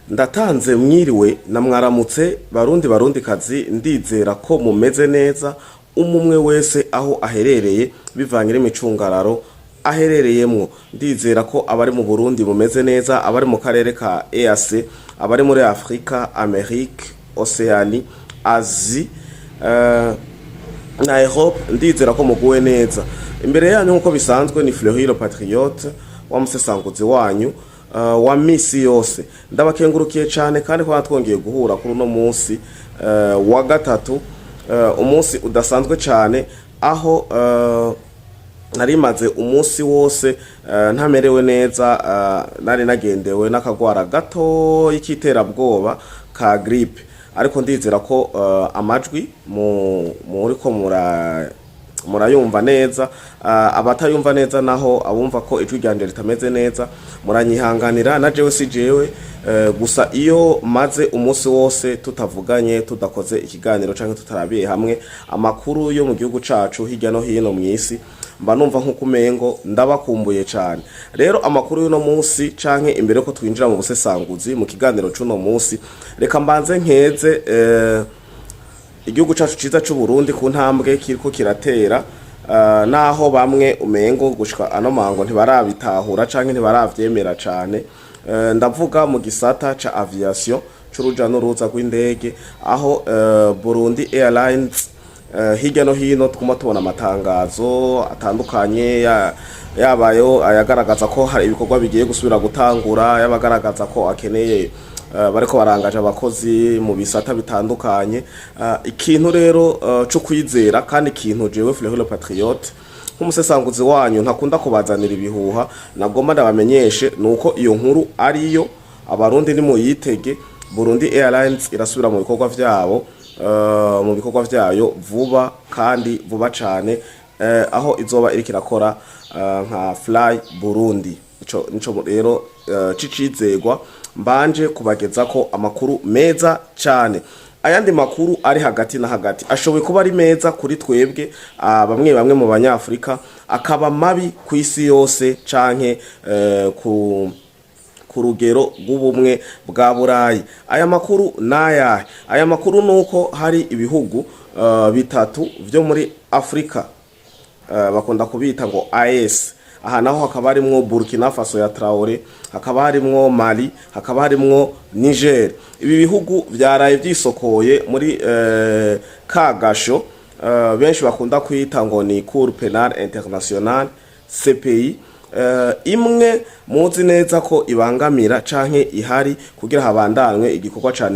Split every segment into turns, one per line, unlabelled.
Ndatanze mwiriwe na mwaramutse barundi kazi, ndizera ko mumeze neza umumwe wese aho aherereye bivanye n'imicungararo aherereyemwo. Ndizera ko abari mu Burundi mumeze neza, abari mu karere ka EAC, abari muri Afrika, Amerique, Oceanie, Asie na Europe, ndizera ko muguwe neza. Imbere yanyu nkuko bisanzwe ni Fleury Patriote wa musesanguzi wanyu wa misi yose. Ndabakengurukiye cyane kandi ko twongeye guhura kuri no munsi wa gatatu, umunsi udasanzwe cyane aho narimaze umunsi wose ntamerewe neza, nari nagendewe n'akagwara gato y'iterabwoba ka grippe, ariko ndizera ko amajwi muri ko murayumva neza, abatayumva neza naho abumva ko ijwi ryanje ritameze neza muranyihanganira. Na jewe si jewe gusa iyo maze umunsi wose tutavuganye, tudakoze ikiganiro canke tutarabiye hamwe amakuru yo mu gihugu cacu hirya no hino mw'isi, mba numva nko kumengo ndabakumbuye cyane. Rero amakuru y'uno munsi canke imbere ko twinjira mu busesanguzi mu kiganiro c'uno munsi, reka mbanze nkeze igihugu cacu ciza c'u Burundi ku ntambwe kiriko kiratera, naho bamwe umengo gushika ano mango ntibarabitahura canke ntibaravyemera cane. Ndavuga mu gisata ca aviation c'uruja n'uruza rw'indege, aho Burundi Airlines hirya no hino twuma tubona amatangazo atandukanye, yabayo ayagaragaza ko hari ibikorwa bigiye gusubira gutangura, yabagaragaza ko akeneye bariko barangaje abakozi mu bisata bitandukanye. Ikintu rero cyo kwizera kandi ikintu jewe Fleury Patriote nk'umusesanguzi wanyu ntakunda kubazanira ibihuha, nagomba ndabamenyeshe nuko iyo nkuru ariyo. Abarundi ni muyitege, Burundi Airlines irasubira mu bikorwa vyabo, mu bikorwa vyayo vuba kandi vuba cane, aho izoba iri kirakora nka Fly Burundi. Nico rero cicizegwa mbanje kubageza ko amakuru meza cyane. Ayandi makuru ari hagati na hagati ashoboye kuba ari meza kuri twebwe bamwe mu banyafrika, akaba mabi ku isi yose canke ku rugero rw'ubumwe bwa Burayi. Aya makuru nayahe? Aya makuru nuko hari ibihugu bitatu vyo muri Afrika, bakunda kubita ngo AES. Aha naho hakaba harimwo Burkina Faso ya Traore, hakaba harimwo Mali, hakaba harimwo Niger. Ibi bihugu byaraye byisokoye muri kagasho benshi bakunda kwita ngo ni Cour Penal International CPI, imwe muzi neza ko ibangamira canke ihari kugira habandanwe igikorwa ca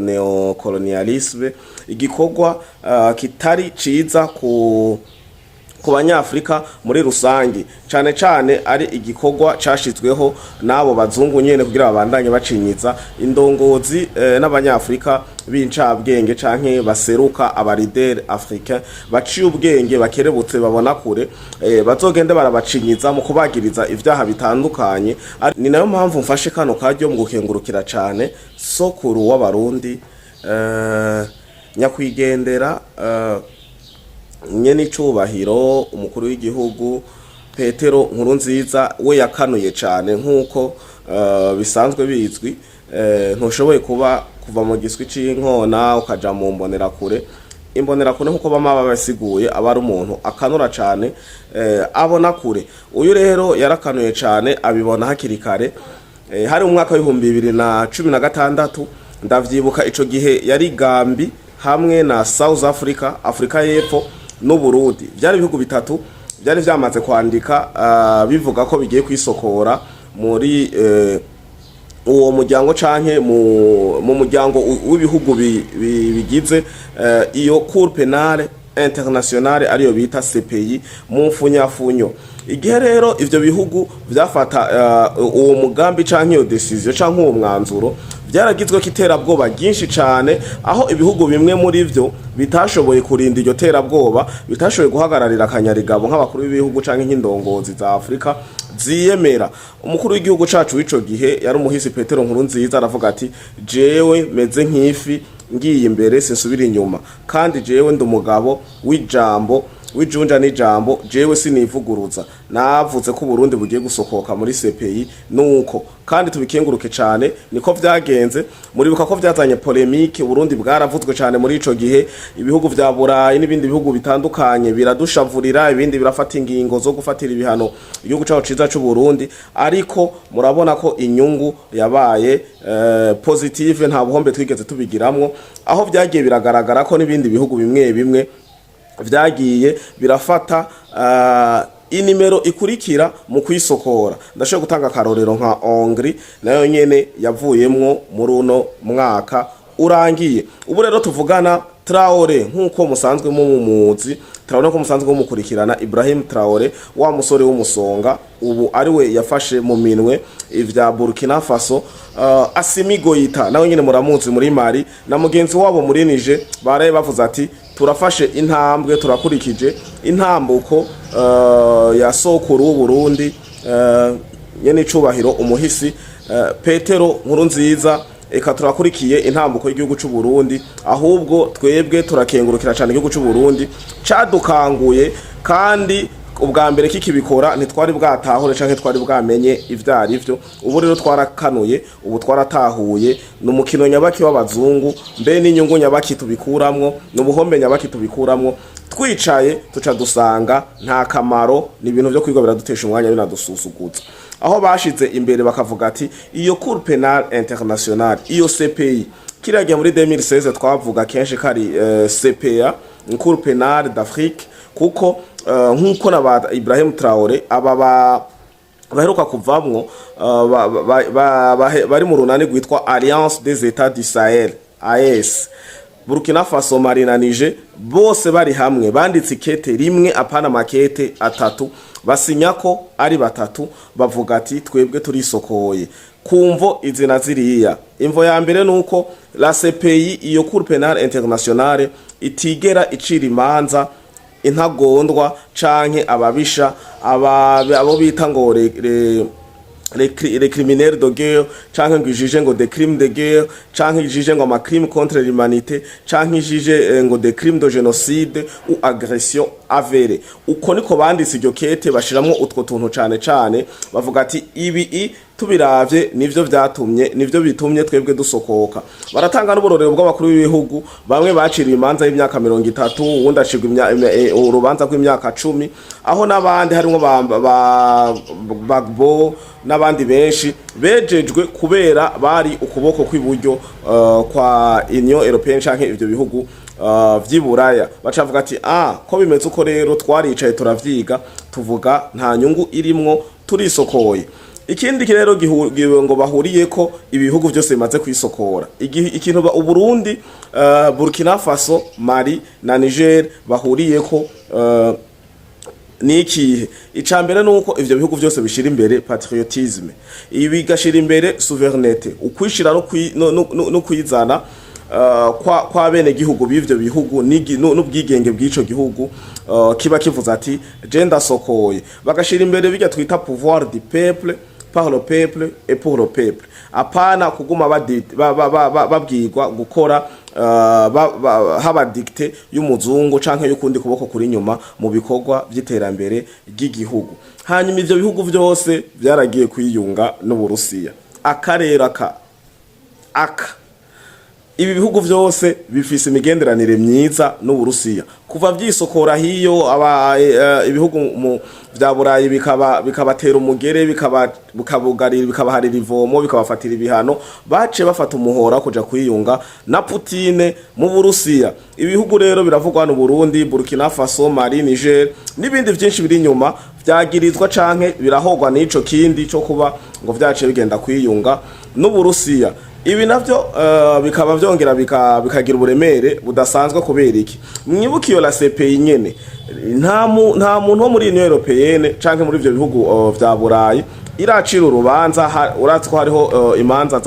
neocolonialisme, igikorwa kitari ciza ku banyafrika muri rusangi, cane ari igikorwa cashizweho nabo bazungu nyene kugira babandanye bacinyiza indongozi n'abanyafrika b'incabwenge canke baseruka abarider africain baciye ubwenge bakerebutse babona kure, bazogende barabacinyiza mu kubagiriza ivyaha bitandukanye. Ni nayo mpamvu mfashe kano karyo mu gukengurukira cane sokuru w'abarundi nyakwigendera nyene icubahiro umukuru w'igihugu Petero Nkurunziza. We yakanuye cyane nkuko bisanzwe bizwi, ntushoboye kuva mu giswi c'inkona ukaja mu mbonerakure. Imbonerakure nkuko bama babasiguye aba ari umuntu akanura cyane, abona kure. Uyu rero yarakanuye cyane, abibona hakiri kare. Hari mu mwaka wa 2016 ndavyibuka, ico gihe yari Gambi hamwe na South Africa, Afrika y'Epfo no Burundi. Byari ibihugu bitatu byari vyamaze kwandika bivuga ko bigiye kwisokora muri uwo muryango canke mu muryango w'ibihugu bigize iyo Cour Penale Internationale ariyo bita CPI mu mfunyafunyo. Igihe rero ivyo bihugu vyafata uwo mugambi canke iyo decision canke uwo mwanzuro, byaragizwe kiterabwoba byinshi cyane, aho ibihugu bimwe muri byo bitashoboye kurinda iryo terabwoba, bitashoboye guhagararira akanyarigabo nk'abakuru b'ibihugu canke nk'indongozi za Afrika ziyemera. Umukuru w'igihugu cacu w'ico gihe yari umuhisi Petero Nkurunziza, aravuga ati jewe meze nk'ifi ngiye imbere sinsubira inyuma, kandi jewe ndi umugabo w'ijambo w'ijunja n'ijambo jewe sinivuguruza navuze ko Burundi bugiye gusokoka muri CPI nuko kandi tubikenguruke cyane niko vyagenze muribuka ko vyazanye polemique Burundi bwaravuzwe cyane muri ico gihe ibihugu vya Burayi n'ibindi bihugu bitandukanye biradushavurira ibindi birafata ingingo zo gufatira ibihano igihugu cyacu ciza cy'u Burundi ariko murabona ko inyungu yabaye positive nta buhombe twigeze tubigiramwo aho vyagiye biragaragara ko n'ibindi bihugu bimwe bimwe vyagiye birafata inimero ikurikira mu kwisokora ndashobora gutanga karorero nka Hongrie nayo nyene yavuyemwo muri uno mwaka urangiye ubu rero tuvugana Traore nkuko musanzwe mu muzi Traore ko musanzwe mukurikirana Ibrahim Traore wa musore w'umusonga ubu ari we yafashe mu minwe ivya Burkina Faso Assimi Goita nawe nyene muramuzi muri Mali na mugenzi wabo muri Niger baraye bavuze ati turafashe intambwe turakurikije intambuko ya sokuru w'u Burundi nyene icubahiro umuhisi Petero Nkurunziza eka turakurikiye intambuko y'igihugu cy'u Burundi ahubwo twebwe turakengurukira cyane igihugu cy'u Burundi cadukanguye kandi ubwa mbere kikibikora ntitwari bwatahure canke twari bwamenye ivyari byo ubu rero twarakanuye ubu twaratahuye n'umukino nyabaki w'abazungu mbe n'inyungu nyabaki tubikuramwo n'ubuhombe nyabaki tubikuramwo twicaye tuca dusanga nta kamaro ni ibintu byo kwigwa biradutesha umwanya binadususuguza aho bashize imbere bakavuga ati iyo Cour pénale internationale iyo CPI kiragiye muri 2016 twavuga kenshi kari CPA Cour pénale d'Afrique kuko nkuko na Ibrahim Traore aba baheruka kuvamwo bari mu runani gwitwa Alliance des États du Sahel AES Burkina Faso Mali na Niger bose bari hamwe banditse ikete rimwe apana makete atatu basinya ko ari batatu bavuga ati twebwe turisokoye kumvo izina ziriya imvo ya mbere nuko la CPI iyo Cour pénale internationale itigera icira imanza intagondwa canke ababisha abo bita ngo les criminels de guerre canke ngo ijije ngo des crimes de guerre canke ijije ngo ama crimes contre l'humanité canke ijije ngo des crimes de génocide ou agression avérée uko niko banditse iryo kete bashiramwo utwo tuntu cane bavuga ati ibi tubiravye nivyo vyatumye nivyo bitumye twebwe dusokoka baratanga n'uburorero bw'abakuru b'ibihugu bamwe baciriye imanza y'imyaka 30 uwundi acirwa urubanza rw'imyaka 10 aho nabandi harimo Bagbo n'abandi benshi bejejwe kubera bari ukuboko kw'iburyo kwa Union Européenne canke ivyo bihugu vy'iburaya bacavuga ati ko bimeze uko rero twaricaye turavyiga tuvuga nta nyungu irimwo turisokoye ikindi kirero ngo bahuriye ko ibihugu byose bimaze kwisokora ikintu u Burundi Burkina Faso Mali na Niger bahuriye ko niki icambere nuko ivyo bihugu byose bishira imbere patriotisme ibi gashira imbere souveraineté ukwishira no kwizana kwa bene gihugu b'ivyo bihugu n'ubwigenge bw'ico gihugu kiba kivuza ati genda sokoye bagashira imbere bijya twita pouvoir du peuple par le peuple et pour le peuple apana kuguma babwirwa gukora haba dicte y'umuzungu canke y'ukundi kuboko kuri nyuma mu bikorwa by'iterambere ry'igihugu hanyuma ivyo bihugu byose byaragiye kwiyunga n'Uburusiya akarera aka ibi bihugu byose bifise imigenderanire myiza n'Uburusiya kuva vyisokora hiyo ibihugu vya Burayi bikabatera umugere bikabugarira bikabaharira ivomo bikabafatira ibihano bace bafata umuhora kuja kwiyunga na Putin mu Burusiya ibihugu rero biravugwa no Burundi Burkina Faso Mali Niger n'ibindi byinshi biri nyuma vyagirizwa canke birahogwa n'ico kindi cyo kuba ngo vyace bigenda kwiyunga n'Uburusiya ibi navyo bikaba vyongera bikagira uburemere budasanzwe kubera iki mwibukiyo la CPI nyene nta muntu wo muri Union Européenne canke muri ivyo bihugu vya Burayi iracira urubanza uratse ko hariho imanza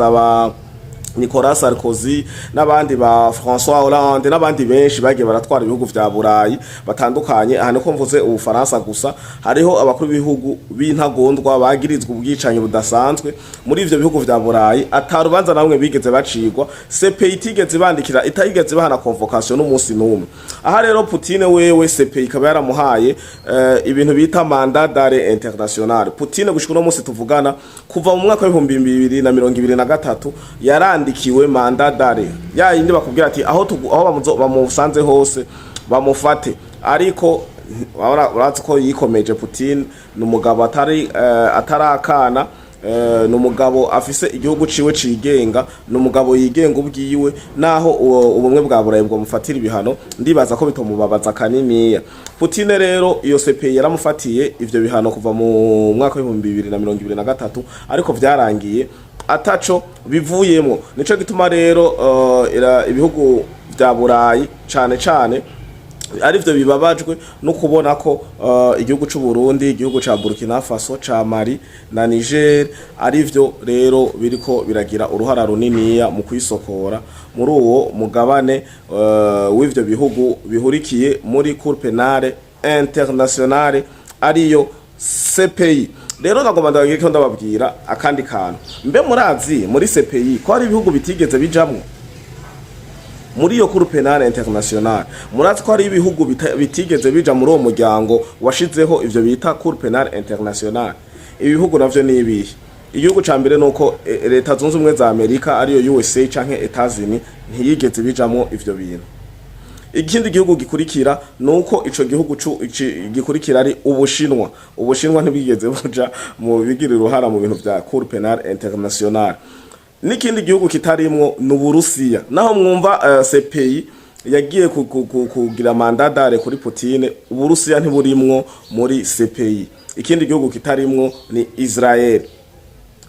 Nicolas Sarkozy n'abandi ba François Hollande n'abandi benshi bagiye baratwara ibihugu vya Burayi batandukanye. Aha niko mvuze Ubufaransa gusa, hariho abakuru b'ibihugu b'intagondwa bagirizwe ubwicanyi budasanzwe muri ivyo bihugu vya Burayi, atarubanza namwe bigeze bacigwa, CPI itigeze bandikira, itayigeze bahana convocation n'umunsi n'umwe. Aha rero Putin wewe CPI ikaba yaramuhaye ibintu bita mandat d'arrêt international. Putin gushika no munsi tuvugana kuva mu mwaka wa 2023 yarandikiwe mandat d'arrêt, ya yindi bakubwira ati aho bamusanze hose bamufate, ariko urazi ko yikomeje. Putin n'umugabo atarakana, n'umugabo afise igihugu ciwe cigenga, n'umugabo yigenga ubwiwe, naho ubumwe bwa Burayi bwo mufatira ibihano ndibaza ko bitomubabaza kaniniya. Putin rero iyo CPI yaramufatiye ivyo bihano kuva mu mwaka wa 2023, ariko vyarangiye ataco bivuyemo. Nico gituma rero ibihugu vya Burayi cane arivyo bibabajwe no kubona ko igihugu c'u Burundi, igihugu ca Burkina Faso, ca Mali na Niger arivyo rero biriko biragira uruhara runiniya mu kwisokora muri uwo mugabane w'ivyo bihugu bihurikiye muri Cour Penale Internationale ariyo CPI. Rero nagomba ndabwira ndababwira akandi kantu, mbe murazi muri CPI ko hari ibihugu bitigeze bijamwe muri iyo Cour Penale Internationale. Murazi ko hari ibihugu bitigeze bija muri uwo muryango washizeho ivyo bita Cour Penale Internationale. Ibihugu navyo ni ibihe? Igihugu ca mbere nuko leta zunze ubumwe za Amerika ariyo USA canke Etats-Unis ntiyigeze bijamwo ivyo bintu. Ikindi gihugu gikurikira nuko ico gihugu gikurikira ari Ubushinwa. Ubushinwa ntibigeze buja mu bigira uruhara mu bintu vya Cour Penale Internationale. N'ikindi gihugu kitarimwo n'Uburusiya, naho mwumva CPI yagiye kugira mandat d'arrêt kuri Putin, Uburusiya ntiburimwo muri CPI. Ikindi gihugu kitarimwo ni Israel.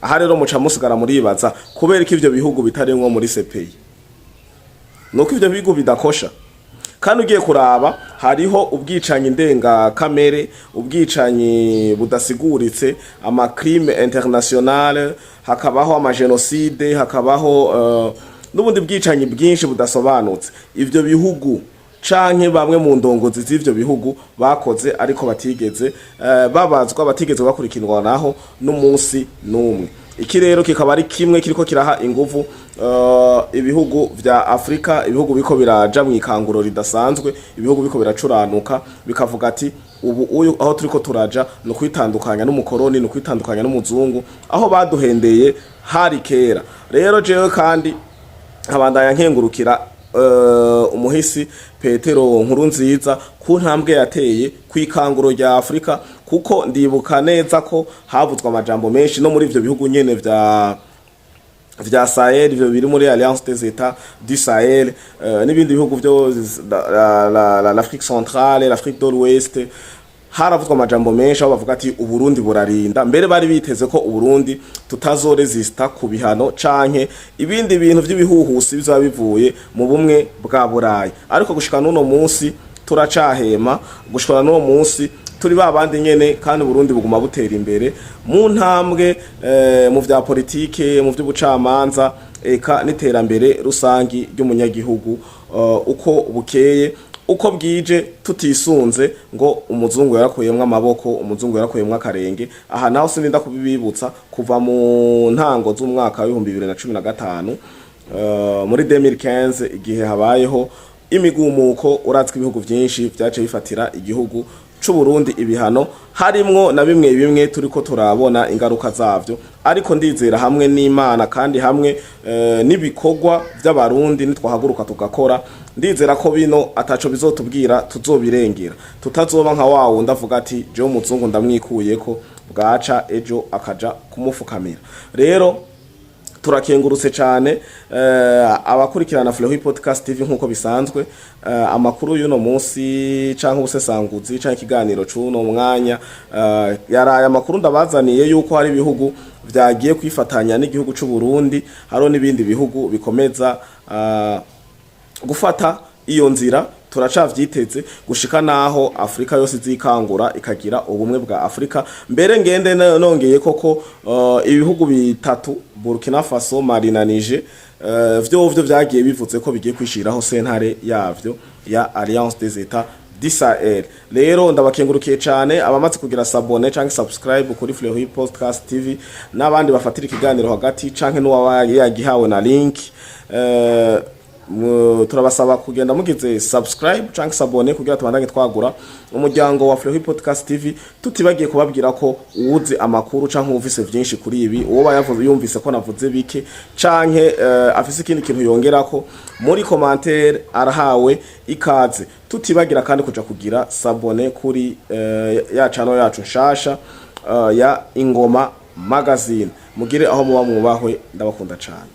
Aha rero muca musigara muribaza kubera iki ivyo bihugu bitarimwo muri CPI, nuko ivyo bihugu bidakosha. Kandi ugiye kuraba hariho ubwicanyi ndenga kamere, ubwicanyi budasiguritse, ama crime international, hakabaho ama genocide, hakabaho n'ubundi bwicanyi bwinshi budasobanutse. Ivyo bihugu canke bamwe mu ndongozi z'ivyo bihugu bakoze ariko batigeze babazwa, batigeze bakurikiranwa naho n'umunsi n'umwe. Iki rero kikaba ari kimwe kiriko kiraha inguvu ibihugu vya Afrika, ibihugu biko biraja mu ikanguro ridasanzwe, ibihugu biko biracuranuka bikavuga ati ubu uyu aho turiko turaja no kwitandukanya n'umukoroni, no kwitandukanya n'umuzungu aho baduhendeye hari kera. Rero jewe kandi abandanya nkengurukira umuhisi Petero Nkurunziza ku ntambwe yateye kwikanguro rya Afrika, kuko ndibuka neza ko havuzwa amajambo menshi no muri ivyo bihugu nyene vya Sahel, ivyo biri muri Alliance des États du Sahel, n'ibindi bihugu vyo l'Afrique centrale, l'Afrique de l'Ouest. Haravuzwa amajambo menshi aho bavuga ati Uburundi burarinda, mbere bari biteze ko Uburundi tutazoresista ku bihano canke ibindi bintu vy'ibihuhusi bizaba bivuye mu bumwe bwa Burayi. Ariko gushika n'uno munsi turacahema, gushika n'uno munsi turi babandi nyene, kandi Burundi buguma butera imbere mu ntambwe mu vya politike, mu vy'ubucamanza, eka n'iterambere rusangi ry'umunyagihugu uko bukeye uko bwije, tutisunze ngo umuzungu yarakuyemwe amaboko, umuzungu yarakuyemwe akarenge. Aha naho sininda kubibibutsa kuva mu ntango z'umwaka wa 2015 muri 2015 igihe habayeho imigumuko, uratswe ibihugu vyinshi vyaje bifatira igihugu c'u Burundi ibihano, harimwo na bimwe turiko turabona ingaruka zavyo. Ariko ndizera hamwe n'Imana kandi hamwe n'ibikorwa by'abarundi nitwahaguruka tugakora, ndizera ko bino ataco bizotubwira tuzobirengera, tutazoba nka wawo ndavuga ati je umuzungu ndamwikuyeko bwaca ejo akaja kumufukamira. Rero turakengurutse cyane abakurikirana Flow Podcast TV nkuko bisanzwe. Amakuru y'uno munsi canke ubusesanguzi canke ikiganiro c'uno mwanya yaraye amakuru ndabazaniye yuko hari ibihugu vyagiye kwifatanya n'igihugu c'u Burundi, haro n'ibindi bihugu bikomeza gufata iyo nzira. Turacavyiteze gushika naho Afrika yose izikangura ikagira ubumwe bwa Afrika. Mbere ngende nongeye koko ibihugu bitatu, Burkina Faso, Mali na Niger, vyo vyagiye bivuze ko bigiye kwishiraho sentare yavyo ya Alliance des États du Sahel. Rero ndabakengurukiye cyane abamaze kugira sabone canke subscribe kuri Fleury Podcast TV n'abandi bafatira ikiganiro hagati canke n'uwabaye yagihawe na link. Turabasaba kugenda mugize subscribe canke sabone kugira tubandanye twagura umuryango wa Fleury Podcast TV, tutibagiye kubabwira ko uwuzi amakuru canke uvise vyinshi kuri ibi, uwo bayavuze yumvise ko navuze bike canke afise ikindi kintu yongerako muri commentaire arahawe ikaze. Tutibagira kandi kuja kugira sabone kuri ya channel yacu nshasha ya Ingoma Magazine. Mugire aho muba mwubahwe, ndabakunda cyane.